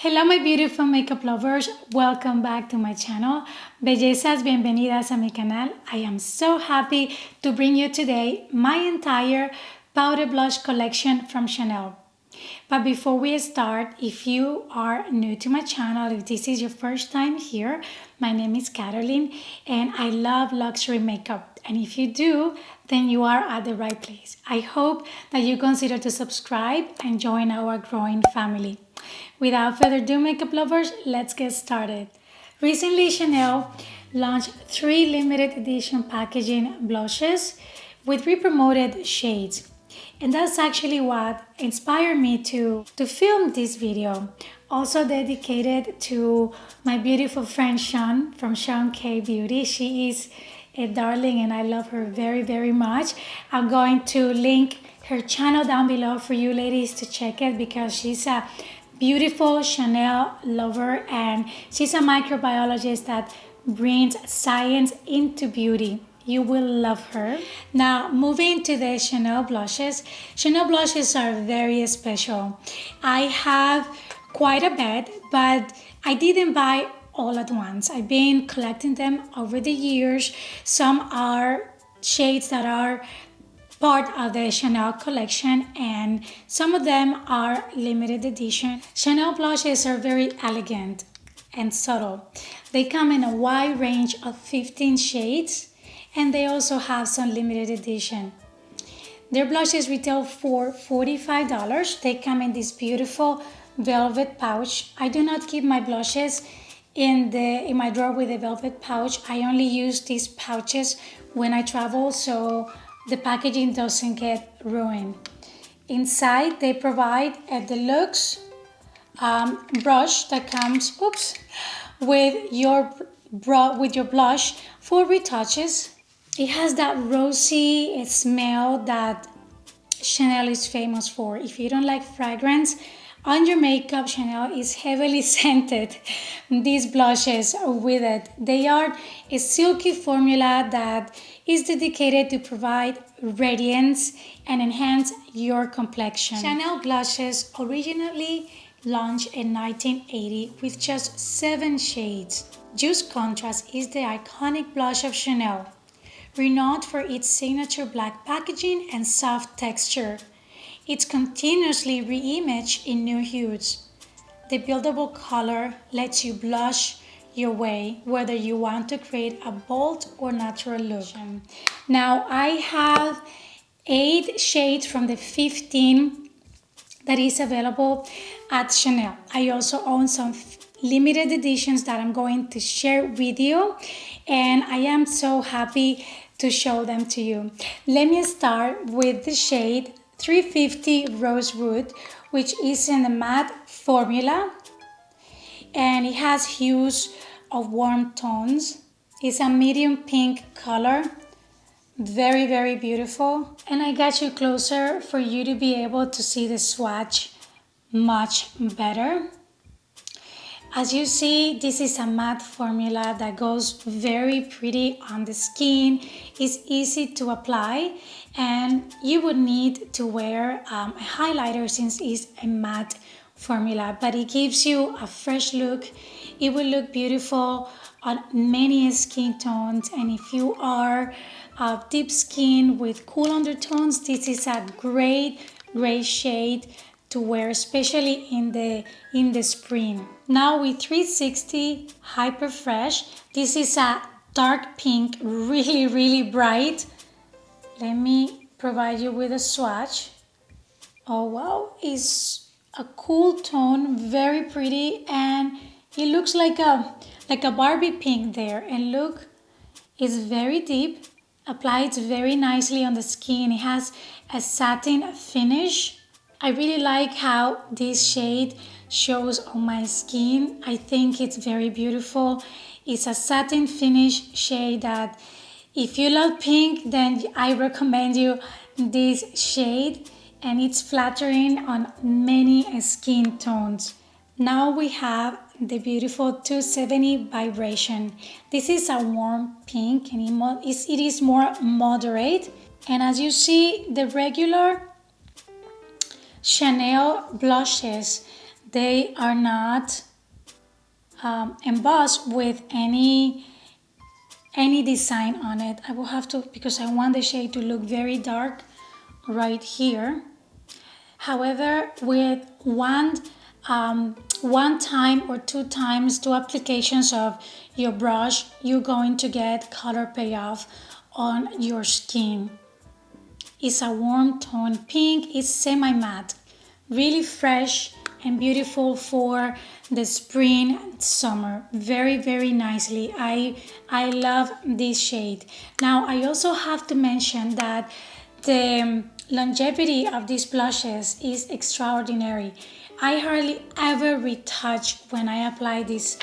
Hello my beautiful makeup lovers, welcome back to my channel. Bellezas, bienvenidas a mi canal. I am so happy to bring you today my entire powder blush collection from Chanel. But before we start, if you are new to my channel, if this is your first time here, my name is Carolin and I love luxury makeup. And if you do, then you are at the right place. I hope that you consider to subscribe and join our growing family. Without further ado, makeup lovers, let's get started. Recently, Chanel launched 3 limited edition packaging blushes with re-promoted shades. And that's actually what inspired me to film this video. Also dedicated to my beautiful friend Sean from Sean K Beauty. She is a darling and I love her very, very much. I'm going to link her channel down below for you ladies to check it because she's a beautiful Chanel lover and she's a microbiologist that brings science into beauty. You will love her. Now, moving to the Chanel blushes. Chanel blushes are very special. I have quite a bit, but I didn't buy all at once. I've been collecting them over the years. Some are shades that are part of the Chanel collection and some of them are limited edition. Chanel blushes are very elegant and subtle. They come in a wide range of 15 shades and they also have some limited edition. Their blushes retail for $45. They come in this beautiful velvet pouch. I do not keep my blushes in my drawer with a velvet pouch. I only use these pouches when I travel so the packaging doesn't get ruined. Inside they provide a deluxe brush that comes with your blush for retouches. It has that rosy smell that Chanel is famous for. If you don't like fragrance on your makeup, Chanel is heavily scented these blushes with it. They are a silky formula that is dedicated to provide radiance and enhance your complexion. Chanel blushes originally launched in 1980 with just 7 shades. Just Contrast is the iconic blush of Chanel, renowned for its signature black packaging and soft texture. It's continuously re-imaged in new hues. The buildable color lets you blush your way, whether you want to create a bold or natural look. Now I have 8 shades from the 15 that is available at Chanel. I also own some limited editions that I'm going to share with you and I am so happy to show them to you. Let me start with the shade 350 Rosewood, which is in the matte formula and it has hues of warm tones. It's a medium pink color, very, very beautiful. And I got you closer for you to be able to see the swatch much better. As you see, this is a matte formula that goes very pretty on the skin. It's easy to apply and you would need to wear a highlighter since it's a matte formula, but it gives you a fresh look. It will look beautiful on many skin tones, and if you are deep skin with cool undertones, this is a great shade to wear, especially in the spring. Now with 360 Hyper Fresh, this is a dark pink, really bright. Let me provide you with a swatch. Oh wow, it's a cool tone, very pretty, and it looks like a Barbie pink there. And look, it's very deep, applies very nicely on the skin. It has a satin finish. I really like how this shade shows on my skin. I think it's very beautiful. It's a satin finish shade that if you love pink, then I recommend you this shade. And it's flattering on many skin tones. Now we have the beautiful 270 Vibration. This is a warm pink and it is more moderate. And as you see, the regular Chanel blushes, They are not embossed with any design on it. I will have to, because I want the shade to look very dark right here. However, with one time or two times, two applications of your brush, you're going to get color payoff on your skin. It's a warm tone pink. It's semi-matte, really fresh and beautiful for the spring and summer. Very, very nicely. I love this shade. Now I also have to mention that the longevity of these blushes is extraordinary. I hardly ever retouch when I apply these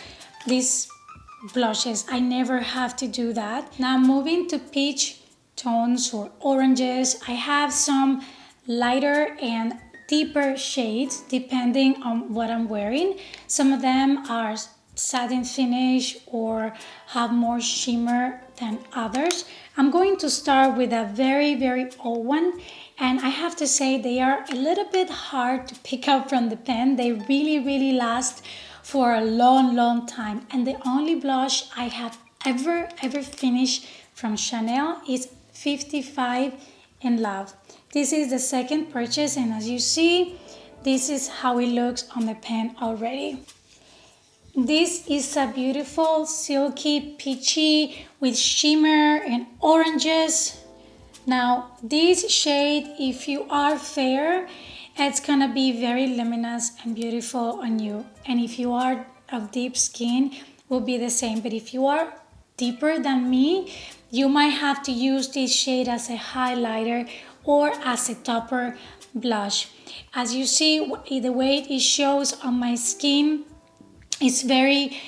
blushes. I never have to do that. Now moving to peach tones or oranges, I have some lighter and deeper shades depending on what I'm wearing. Some of them are satin finish or have more shimmer than others. I'm going to start with a very, very old one, and I have to say they are a little bit hard to pick up from the pen. They really, really last for a long, long time. And the only blush I have ever finished from Chanel is 55 in Love. This is the second purchase, and as you see, this is how it looks on the pen already. This is a beautiful silky peachy with shimmer and oranges. Now this shade, if you are fair, it's gonna be very luminous and beautiful on you, and if you are of deep skin, will be the same. But if you are deeper than me, you might have to use this shade as a highlighter or as a topper blush. As you see, the way it shows on my skin, it's very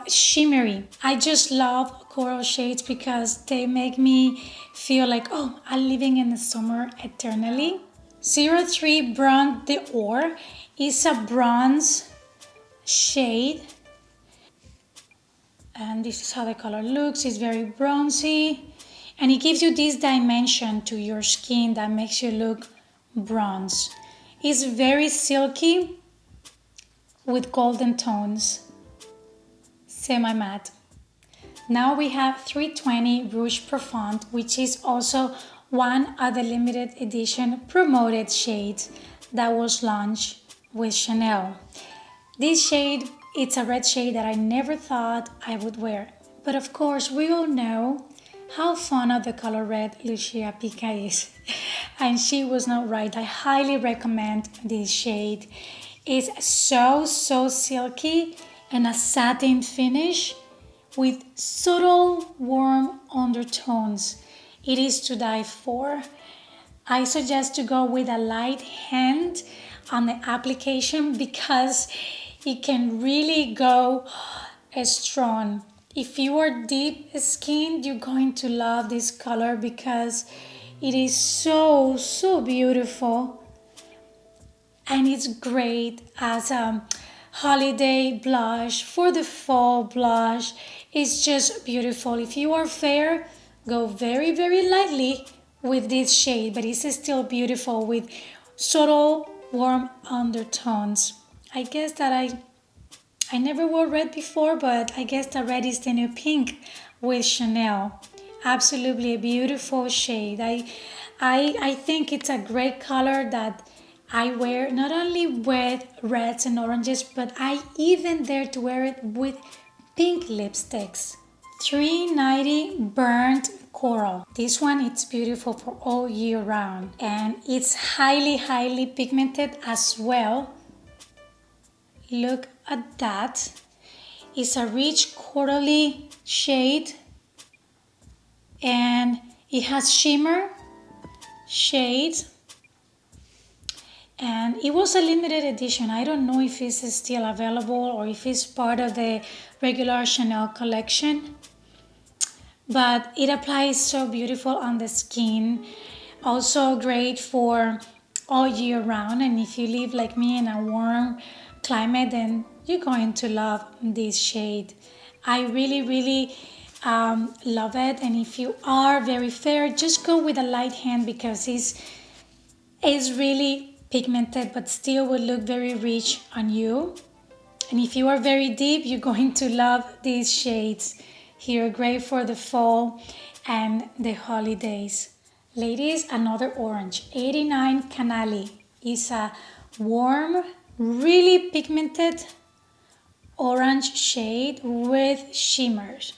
shimmery. I just love coral shades because they make me feel like, oh, I'm living in the summer eternally. 03 Bronze d'Or is a bronze shade, and this is how the color looks. It's very bronzy, and it gives you this dimension to your skin that makes you look bronze. It's very silky with golden tones, semi-matte. Now we have 320 Rouge Profonde, which is also one of the limited edition promoted shades that was launched with Chanel. This shade, it's a red shade that I never thought I would wear. But of course, we all know how fond of the color red Lucia Pica is. And she was not right. I highly recommend this shade. It's so silky and a satin finish with subtle warm undertones. It is to die for. I suggest to go with a light hand on the application because it can really go strong. If you are deep skinned, you're going to love this color because it is so beautiful, and it's great as a holiday blush, for the fall blush. It's just beautiful. If you are fair, go very lightly with this shade, but it's still beautiful with subtle warm undertones. I guess that I never wore red before, but I guess that red is the new pink with Chanel. Absolutely a beautiful shade. I think it's a great color that I wear not only with reds and oranges, but I even dare to wear it with pink lipsticks. 390 Burnt Coral. This one, it's beautiful for all year round, and it's highly pigmented as well. Look at that. It's a rich corally shade, and it has shimmer shades, and it was a limited edition. I don't know if it's still available or if it's part of the regular Chanel collection, but it applies so beautiful on the skin. Also great for all year round, and if you live like me in a warm climate, then you're going to love this shade. I really love it, and if you are very fair, just go with a light hand because it's really pigmented, but still would look very rich on you. And if you are very deep, you're going to love these shades here, great for the fall and the holidays. Ladies, another orange, 89 Canali, is a warm, really pigmented orange shade with shimmers.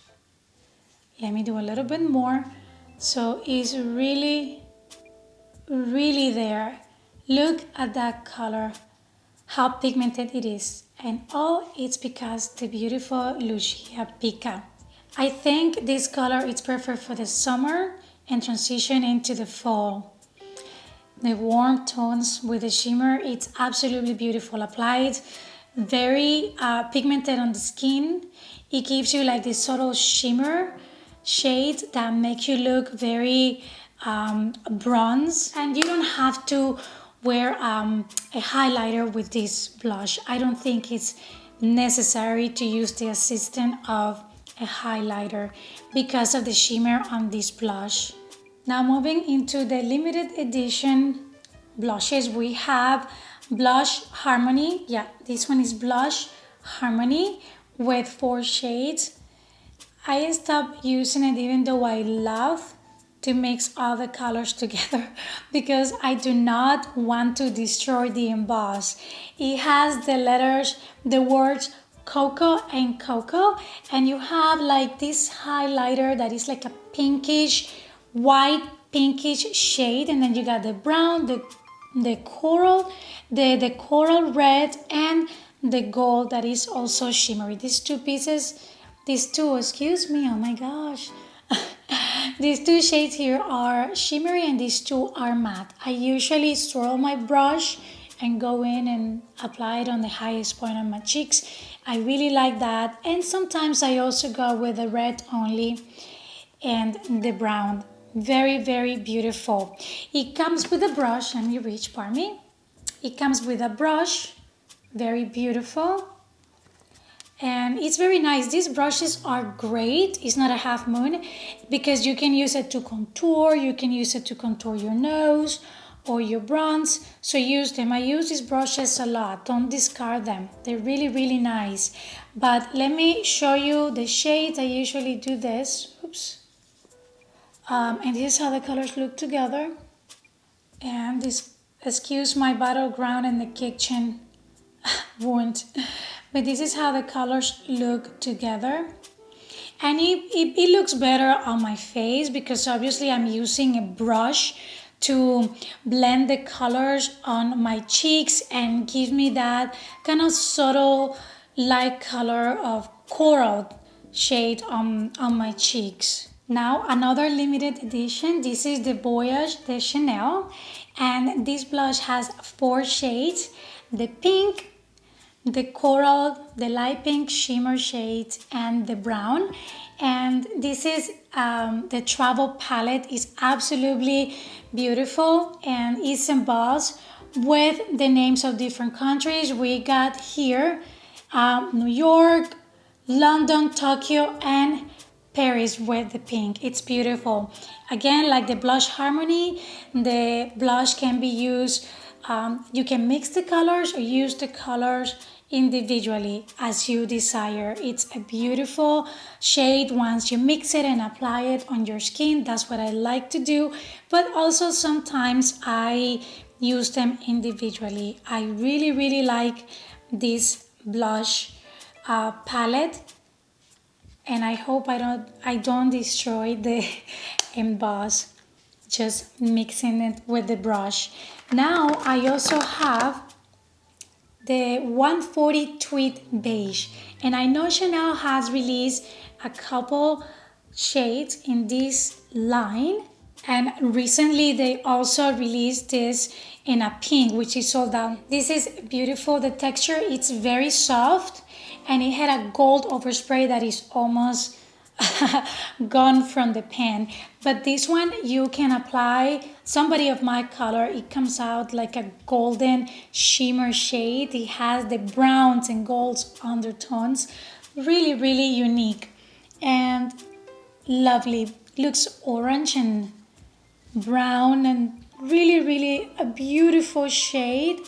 Let me do a little bit more. So it's really there. Look at that color, how pigmented it is. And all it's because the beautiful Lucia Pica. I think this color is perfect for the summer and transition into the fall. The warm tones with the shimmer, it's absolutely beautiful. Applied, very pigmented on the skin. It gives you like this subtle shimmer shade that make you look very bronze. And you don't have to wear a highlighter with this blush. I don't think it's necessary to use the assistant of a highlighter because of the shimmer on this blush. Now moving into the limited edition blushes, we have Blush Harmony. Yeah, this one is Blush Harmony with 4 shades. I stopped using it even though I love to mix all the colors together because I do not want to destroy the emboss. It has the letters, the words Cocoa and Cocoa, and you have like this highlighter that is like a pinkish, white pinkish shade, and then you got the brown, the coral, the coral red, and the gold that is also shimmery. These two pieces, excuse me, oh my gosh. These 2 shades here are shimmery and these 2 are matte. I usually swirl my brush and go in and apply it on the highest point on my cheeks. I really like that. And sometimes I also go with the red only and the brown. Very, very beautiful. It comes with a brush. Let me reach, pardon me. It comes with a brush. Very beautiful. And it's very nice. These brushes are great. It's not a half moon because you can use it to contour. You can use it to contour your nose or your bronze. So use them. I use these brushes a lot. Don't discard them. They're really, really nice. But let me show you the shades. I usually do this. Oops. And this is how the colors look together. And this, excuse my battleground in the kitchen wound. But this is how the colors look together. And it looks better on my face because obviously I'm using a brush to blend the colors on my cheeks and give me that kind of subtle light color of coral shade on my cheeks. Now another limited edition. This is the Voyage de Chanel, and this blush has 4 shades: the pink, the coral, the light pink shimmer shade, and the brown. And this is the travel palette. Is absolutely beautiful and it's embossed with the names of different countries. We got here New York, London, Tokyo, and Paris with the pink. It's beautiful. Again, like the Blush Harmony, the blush can be used, you can mix the colors or use the colors individually as you desire. It's a beautiful shade once you mix it and apply it on your skin. That's what I like to do, but also sometimes I use them individually. I really, really like this blush palette, and I hope I don't destroy the emboss just mixing it with the brush. Now I also have the 140 Tweed Beige, and I know Chanel has released a couple shades in this line, and recently they also released this in a pink, which is sold out. This is beautiful. The texture, it's very soft, and it had a gold overspray that is almost gone from the pan. But this one you can apply somebody of my color. It comes out like a golden shimmer shade. It has the browns and golds undertones. Really, really unique and lovely. Looks orange and brown and really a beautiful shade.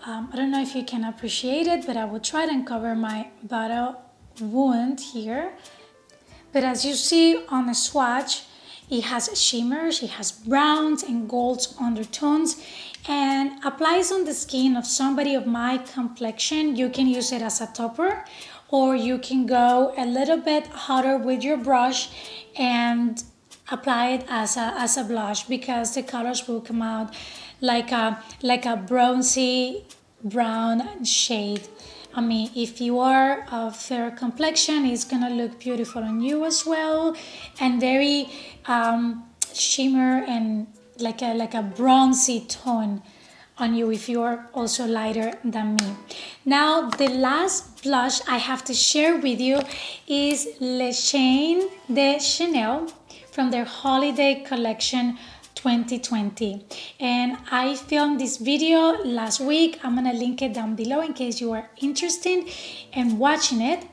I don't know if you can appreciate it, but I will try to uncover my bottle wound here. But as you see on the swatch, it has shimmers, it has browns and golds undertones, and applies on the skin of somebody of my complexion. You can use it as a topper, or you can go a little bit hotter with your brush and apply it as a blush, because the colors will come out like a bronzy brown shade. I mean, if you are of fair complexion, it's gonna look beautiful on you as well, and very shimmer and like a bronzy tone on you if you are also lighter than me. Now, the last blush I have to share with you is Le Chain de Chanel from their holiday collection 2020, and I filmed this video last week. I'm gonna link it down below in case you are interested in watching it.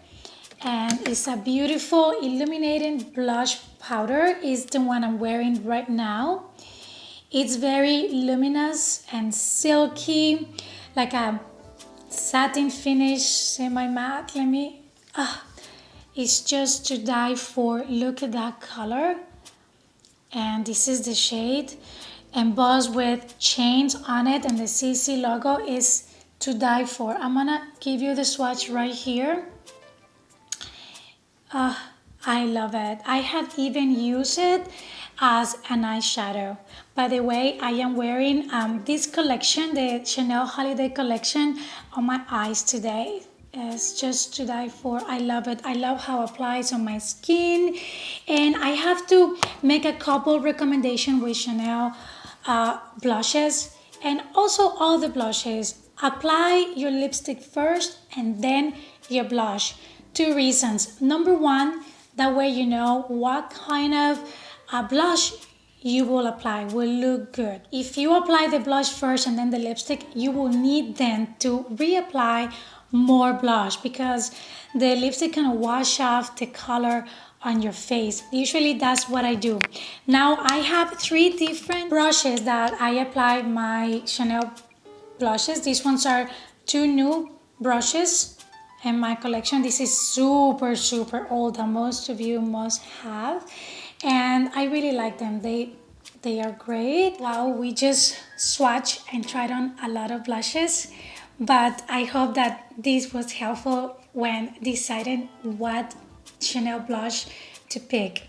And it's a beautiful illuminating blush powder. Is the one I'm wearing right now. It's very luminous and silky, like a satin finish, semi-matte. It's just to die for. Look at that color. And this is the shade, embossed with chains on it, and the CC logo is to die for. I'm gonna give you the swatch right here. I love it. I have even used it as an eyeshadow. By the way, I am wearing this collection, the Chanel Holiday Collection, on my eyes today. It's just to die for. I love it. I love how it applies on my skin. And I have to make a couple recommendations with Chanel blushes, and also all the blushes. Apply your lipstick first and then your blush. 2 reasons. Number one, that way you know what kind of blush you will apply will look good. If you apply the blush first and then the lipstick, you will need then to reapply more blush, because the lipstick can wash off the color on your face. Usually that's what I do. Now I have 3 different brushes that I apply my Chanel blushes. These ones are 2 new brushes in my collection. This is super old that most of you must have, and I really like them. They are great. Wow, we just swatched and tried on a lot of blushes, but I hope that this was helpful when deciding what Chanel blush to pick.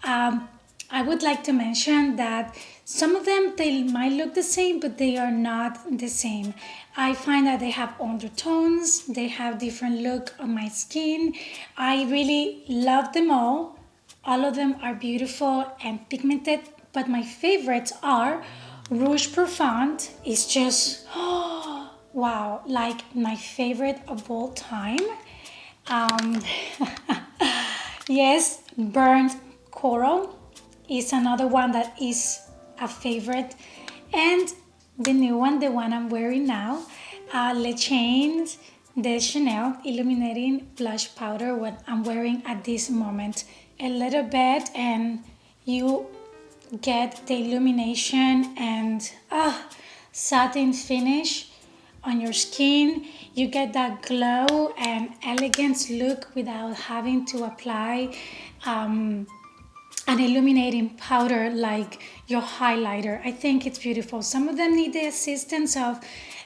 I would like to mention that some of them, they might look the same, but they are not the same. I find that they have undertones, they have different look on my skin. I really love them all. All of them are beautiful and pigmented, but my favorites are Rouge Profonde. It's just, oh, wow, like my favorite of all time. Yes, Burnt Coral is another one that is a favorite. And the new one, the one I'm wearing now, Le Chain de Chanel Illuminating Blush Powder, what I'm wearing at this moment. A little bit and you get the illumination and satin finish on your skin. You get that glow and elegance look without having to apply an illuminating powder like your highlighter. I think it's beautiful. Some of them need the assistance of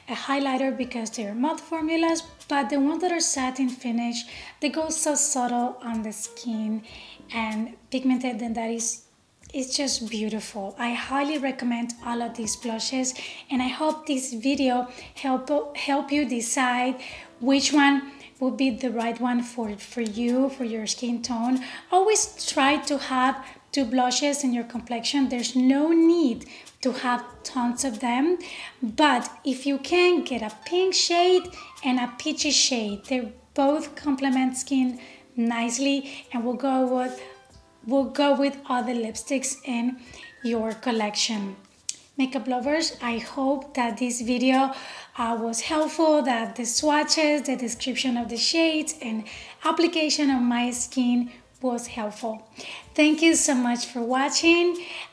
a highlighter because they're matte formulas, but the ones that are satin finish, they go so subtle on the skin and pigmented, and that is, it's just beautiful. I highly recommend all of these blushes, and I hope this video help you decide which one would be the right one for you, for your skin tone. Always try to have 2 blushes in your complexion. There's no need to have tons of them, but if you can, get a pink shade and a peachy shade. They both complement skin nicely, and we'll go with other lipsticks in your collection. Makeup lovers, I hope that this video was helpful, that the swatches, the description of the shades, and application on my skin was helpful. Thank you so much for watching.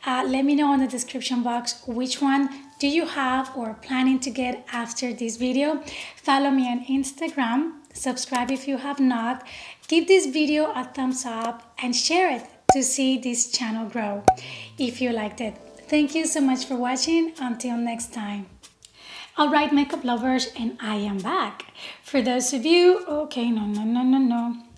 Let me know in the description box which one do you have or planning to get after this video. Follow me on Instagram. Subscribe if you have not. Give this video a thumbs up and share it to see this channel grow if you liked it. Thank you so much for watching. Until next time. Alright, makeup lovers, and I am back. For those of you, okay, no.